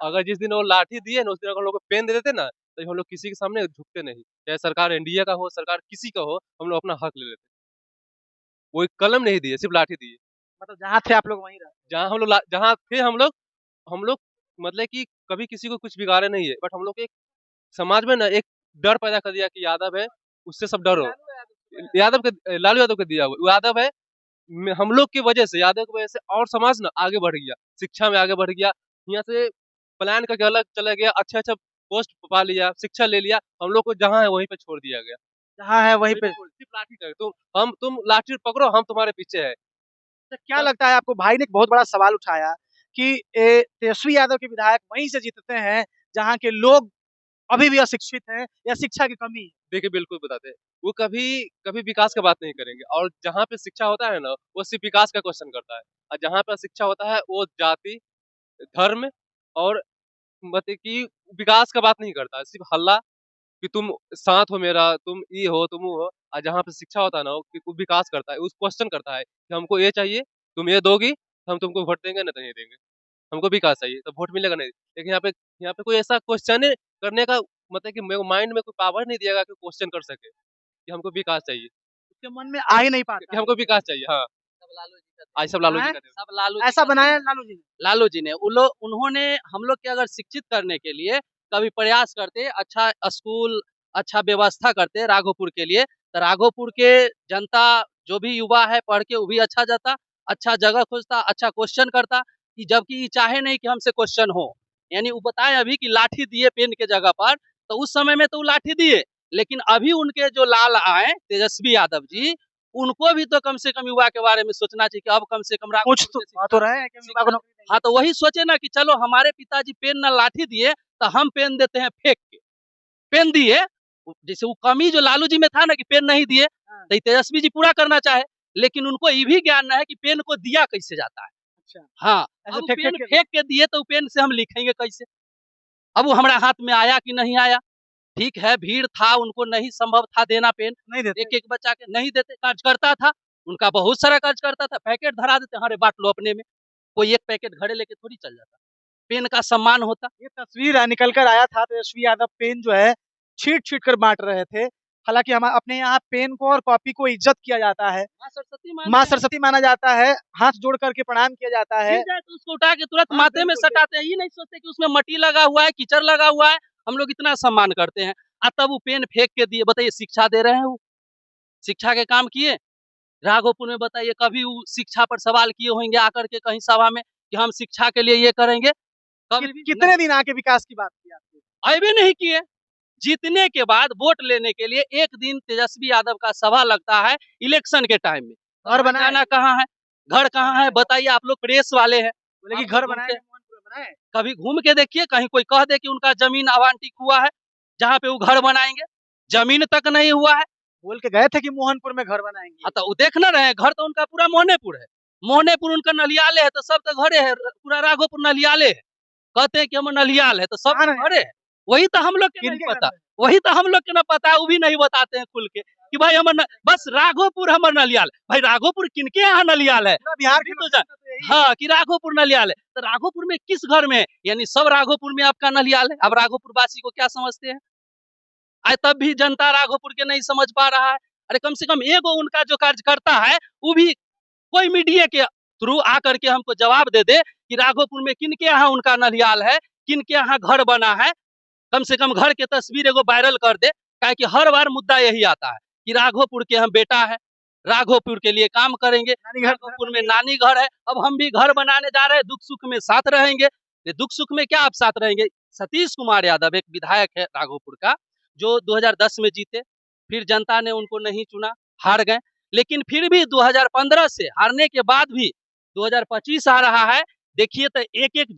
अगर जिस दिन वो लाठी दिए ना, उस दिन अगर हम लोग को पेन दे देते ना, तो हम लोग किसी के सामने झुकते नहीं। चाहे सरकार एनडीए का हो, सरकार किसी का हो, हम लोग अपना हक ले लेते। वो एक कलम नहीं दिए, सिर्फ लाठी दिए। मतलब जहाँ थे आप लोग वहीं रहे। जहाँ थे हम लोग मतलब कि कभी किसी को कुछ बिगाड़े नहीं है, बट हम लोग एक समाज में ना एक डर पैदा कर दिया कि यादव है, उससे सब डरो। लालू यादव के दिया हुआ वो यादव है। हम लोग की वजह से, यादव की वजह से और समाज ना आगे बढ़ गया, शिक्षा में आगे बढ़ गया। यहाँ से प्लान करके अलग चला गया, अच्छा अच्छा पोस्ट पा लिया, शिक्षा ले लिया, हम लोग को जहाँ है वहीं पे छोड़ दिया गया। जहाँ है वहीं पे। सिर्फ लाठी कर तुम लाठी पकड़ो, हम तुम्हारे पीछे है। तो क्या लगता है आपको, भाई ने एक बहुत बड़ा सवाल उठाया कि तेजस्वी यादव के विधायक वहीं से जीतते हैं जहाँ के लोग अभी भी अशिक्षित हैं या शिक्षा की कमी है। देखिए बिल्कुल बताते हैं, वो कभी कभी विकास का बात नहीं करेंगे, और जहाँ पे शिक्षा होता है ना, वो सिर्फ विकास का क्वेश्चन करता है। और जहाँ पे शिक्षा होता है, वो जाति, धर्म और मतलब कि विकास का बात नहीं करता है, सिर्फ हल्ला कि तुम साथ हो मेरा, तुम ये हो, तुम वो हो। और जहाँ पे शिक्षा होता है ना, वो विकास करता है, उस क्वेश्चन करता है कि हमको ये चाहिए, तुम ये दोगी तो हम तुमको वोट देंगे, नहीं तो नहीं देंगे। हमको विकास चाहिए तो वोट मिलेगा नहीं। लेकिन यहाँ पे कोई ऐसा क्वेश्चन करने का मतलब कि मेरे माइंड में कोई पावर नहीं दिएगा कि क्वेश्चन कर सके कि हमको विकास चाहिए, उसके मन में आ ही नहीं पाता कि है। हमको विकास चाहिए। हाँ, आज सब लालू जी हैं? का देन। सब लालू जी ऐसा का देन बनाया है। लालू जी ने। लालू जी ने, वो लोग उन्होंने हम लोग के अगर शिक्षित करने के लिए कभी प्रयास करते, अच्छा स्कूल, अच्छा व्यवस्था करते राघोपुर के लिए, तो राघोपुर के जनता जो भी युवा है पढ़ के वो भी अच्छा जाता, अच्छा जगह खोजता, अच्छा क्वेश्चन करता। कि जबकि ये चाहे नहीं कि हमसे क्वेश्चन हो, यानी वो बताए अभी कि लाठी दिए पेन के जगह पर, तो उस समय में तो वो लाठी दिए, लेकिन अभी उनके जो लाल आए तेजस्वी यादव जी, उनको भी तो कम से कम युवा के बारे में सोचना चाहिए कि अब कम से कम कुछ तो राघोपुर से तो रहे हैं कि युवा को नौकरी देंगे। हाँ, तो वही सोचे ना कि चलो हमारे पिताजी पेन ना लाठी दिए, तो हम पेन देते हैं फेंक के। पेन दिए, जैसे वो कमी जो लालू जी में था ना कि पेन नहीं दिए, हाँ। तो तेजस्वी जी पूरा करना चाहे, लेकिन उनको ये भी ज्ञान ना है कि पेन को दिया कैसे जाता है। अच्छा। हाँ, ऐसे अब फेंक फेंक पेन के। फेंक के दिए तो पेन से हम लिखेंगे कैसे? अब वो हमारा हाथ में आया कि नहीं आया? ठीक है, भीड़ था, उनको नहीं संभव था देना पेन, नहीं देते। एक एक बच्चा के नहीं देते। कार्यकर्ता था, उनका बहुत सारा कार्यकर्ता था, पैकेट धरा देते, अरे बांट लो अपने में। कोई एक पैकेट घरे लेके थोड़ी चल जाता, पेन का सम्मान होता। ये तस्वीर निकल कर आया था, तेजस्वी यादव पेन जो है छीट छीट कर बांट रहे थे। हालांकि हम अपने यहाँ पेन को और कॉपी को इज्जत किया जाता है, माँ सरस्वती माँ मानते हैं, सरस्वती माना जाता है, हाथ जोड़ करके प्रणाम किया जाता है। गिर जाए तो उसको उठा के तुरंत हाँ, माथे में बिल्कुल बिल्कुल। सटाते हैं, ये नहीं सोचते कि उसमें मट्टी लगा हुआ है, कीचड़ लगा हुआ है। हम लोग इतना सम्मान करते हैं, तब वो पेन फेंक के दिए। बताइए, शिक्षा दे रहे हैं वो, शिक्षा के काम किए? राघोपुर में बताइए कभी वो शिक्षा पर सवाल किए होंगे आकर के कहीं सभा में कि हम शिक्षा के लिए ये करेंगे? कभी भी कितने नहीं, दिन आके विकास की बात की आपने। अबे नहीं किए। जीतने के बाद वोट लेने के लिए एक दिन तेजस्वी यादव का सभा लगता है इलेक्शन के टाइम में, घर भाई बनाए, जाना कहाँ है, घर कहाँ है, बताइए। आप लोग प्रेस वाले हैं, बोले कि आप घर लोग घूम बनाए के मोहनपुर में बनाए। कभी घूम के देखिए, कहीं कोई कह दे कि उनका जमीन आवंटित हुआ है जहाँ पे वो घर बनाएंगे, जमीन तक नहीं हुआ है। बोल के गए थे कि मोहनपुर में घर बनाएंगे। हाँ, तो वो देख ना रहे हैं, घर तो उनका पूरा मोहनेपुर है, मोहनेपुर उनका नलियाले है, तो सब तो घरे है, पूरा राघोपुर नलियाले है। कहते हैं कि हम नलियाल है, तो सब कहाँ तो रहे? घरे है। वही तो हम लोग के नहीं किनके घर पता, में? वही तो हम लोग के ना पता है, वो भी नहीं बताते हैं खुल के कि भाई बस राघोपुर हमर नलियाल। भाई राघोपुर किनके यहाँ नलियाल है? पूरा बिहार भी के तो लोग जान, तो यही है। हाँ, कि राघोपुर नलियाल है, तो राघोपुर में किस घर में है? यानी सब राघोपुर में आपका नलियाल है। अब राघोपुर वासी को क्या समझते हैं? आज तब भी जनता राघोपुर के नहीं समझ पा रहा है। अरे कम से कम एगो उनका जो कार्यकर्ता है, वो भी कोई मीडिया के थ्रू आकर के हमको जवाब दे दे कि राघोपुर में किनके यहाँ उनका नलियाल है, किनके यहाँ घर बना है। कम से कम घर के तस्वीर एगो वायरल कर दे, काहे कि हर बार मुद्दा यही आता है कि राघोपुर के हम बेटा है, राघोपुर के लिए काम करेंगे, नानी घर राघोपुर में नानी घर है, अब हम भी घर बनाने जा रहे हैं, दुख सुख में साथ रहेंगे। ये दुख सुख में क्या आप साथ रहेंगे? सतीश कुमार यादव एक विधायक है राघोपुर का, जो 2010 में जीते, फिर जनता ने उनको नहीं चुना, हार गए। लेकिन फिर भी 2015 से हारने के बाद भी 2025 आ रहा है, देखिए तो एक एक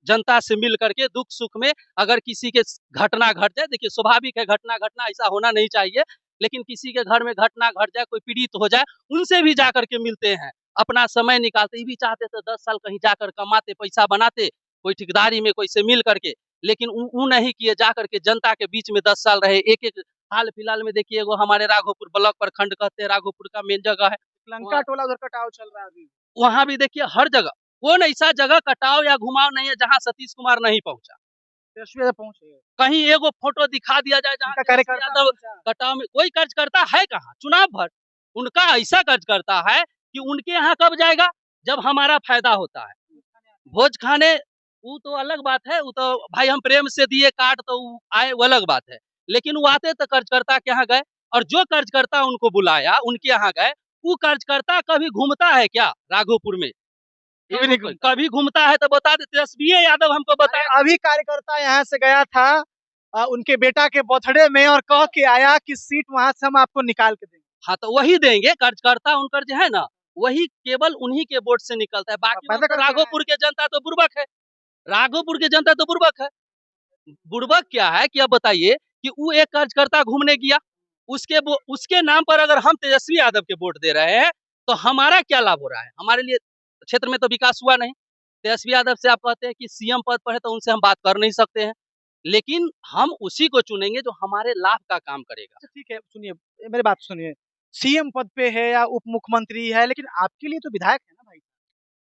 जनता से मिल करके दुख सुख में, अगर किसी के घटना घट जाए, देखिए स्वाभाविक है घटना घटना, ऐसा होना नहीं चाहिए, लेकिन किसी के घर में घटना घट जाए, कोई पीड़ित हो जाए, उनसे भी जाकर के मिलते हैं, अपना समय निकालते। ये भी चाहते थे 10 साल कहीं जाकर कमाते, पैसा बनाते, कोई ठेकेदारी में कोई से मिल करके, लेकिन वो नहीं किए, जाकर के जनता के बीच में 10 साल रहे। एक एक हाल फिलहाल में देखिए, एगो हमारे राघोपुर ब्लॉक प्रखंड कहते हैं, राघोपुर का मेन जगह है, लंका टोला उधर कटाव चल रहा है अभी। वहाँ भी देखिए हर जगह कौन ऐसा जगह कटाव या घुमाव नहीं है जहाँ सतीश कुमार नहीं पहुंचा। तेजस्वी यादव पहुंचे, कहीं एगो फोटो दिखा दिया जाए जहाँ उनका तेजस्वी कार्यकर्ता यादव पहुंचा। कटाव में। कोई कार्यकर्ता है कहाँ चुनाव भर, उनका ऐसा कार्यकर्ता है कि उनके यहाँ कब जाएगा जब हमारा फायदा होता है। भोज खाने वो तो अलग बात है, वो तो भाई हम प्रेम से दिए काट तो वो आए, वो अलग बात है। लेकिन वो आते तो कार्यकर्ता के यहाँ गए, और जो कार्यकर्ता उनको बुलाया उनके यहाँ गए, वो कार्यकर्ता कभी घूमता है क्या राघोपुर में? कभी नहीं घूमता। कभी घूमता है तो बता दे, तेजस्वी यादव हमको बताया। अभी कार्यकर्ता यहाँ से गया था उनके बेटा के बर्थडे में और कह के आया कि सीट वहां से हम आपको निकाल के देंगे। हाँ तो वही देंगे, कार्यकर्ता उनकर जो है ना वही केवल उन्हीं के वोट से निकलता है। बाकी पैदा लोग तो करते हैं। राघोपुर के जनता तो बुर्बक है, राघोपुर के जनता तो बुर्बक है। बुर्बक क्या है कि अब बताइए कि वो एक कार्यकर्ता घूमने गया, उसके नाम पर अगर हम तेजस्वी यादव के वोट दे रहे हैं तो हमारा क्या लाभ हो रहा है? हमारे लिए क्षेत्र में तो विकास हुआ नहीं। तेजस्वी यादव से आप कहते हैं कि सीएम पद पर है तो उनसे हम बात कर नहीं सकते हैं, लेकिन हम उसी को चुनेंगे जो हमारे लाभ का काम करेगा। अच्छा ठीक है, सुनिए मेरी बात सुनिए, सीएम पद पे है या उप मुख्यमंत्री है, लेकिन आपके लिए तो विधायक है ना भाई।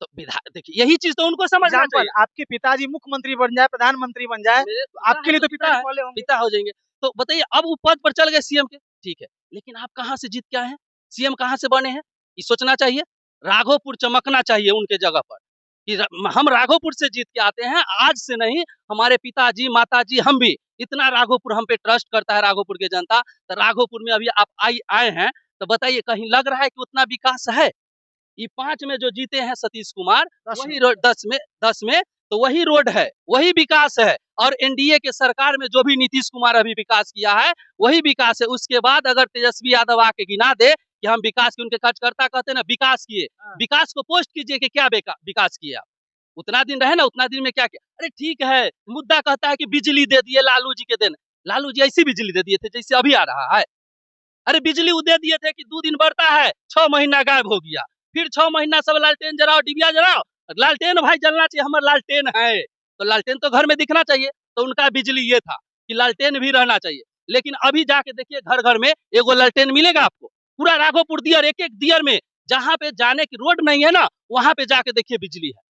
तो विधायक देखिए यही चीज तो उनको समझना एग्जाम्पल, चाहिए। आपके पिताजी मुख्यमंत्री बन जाए, प्रधानमंत्री बन जाए, मेरे तो आपके लिए तो पिता पिताजी है, पहले होंगे। पिता हो जाएंगे। तो बताइए अब वो पद पर चल गए सीएम के, ठीक है, लेकिन आप कहाँ से जीत के आए हैं? सीएम कहाँ से बने हैं? ये सोचना चाहिए। राघोपुर चमकना चाहिए उनके जगह पर कि हम राघोपुर से जीत के आते हैं, आज से नहीं, हमारे पिताजी माताजी हम भी, इतना राघोपुर हम पे ट्रस्ट करता है राघोपुर की जनता। तो राघोपुर में अभी आप आए हैं तो बताइए कहीं लग रहा है कि उतना विकास है? ये 5 में जो जीते हैं सतीश कुमार, 10 वही रोड 10 में तो वही रोड है, वही विकास है। और एनडीए के सरकार में जो भी नीतीश कुमार अभी विकास किया है वही विकास है। उसके बाद अगर तेजस्वी यादव आके गिना दे कि हम विकास के, उनके कार्यकर्ता कहते हैं ना विकास किए, विकास को पोस्ट कीजिए कि क्या विकास किया। उतना दिन रहे ना, उतना दिन में क्या किया? अरे ठीक है, मुद्दा कहता है कि बिजली दे दिए लालू जी के दिन, लालू जी ऐसी बिजली दे दिए थे जैसे अभी आ रहा है। अरे बिजली वो दे दिए थे कि 2 दिन बढ़ता है, 6 महीना गायब हो गया, फिर 6 महीना सब लालटेन जलाओ, डिबिया जलाओ, लालटेन भाई जलना चाहिए, हमारा लालटेन है तो लालटेन तो घर में दिखना चाहिए। तो उनका बिजली ये था कि लालटेन भी रहना चाहिए। लेकिन अभी जाके देखिए घर घर में एगो लालटेन मिलेगा आपको, पूरा राघोपुर दियर, एक एक दियर में जहाँ पे जाने की रोड नहीं है ना, वहां पे जाके देखिए बिजली है।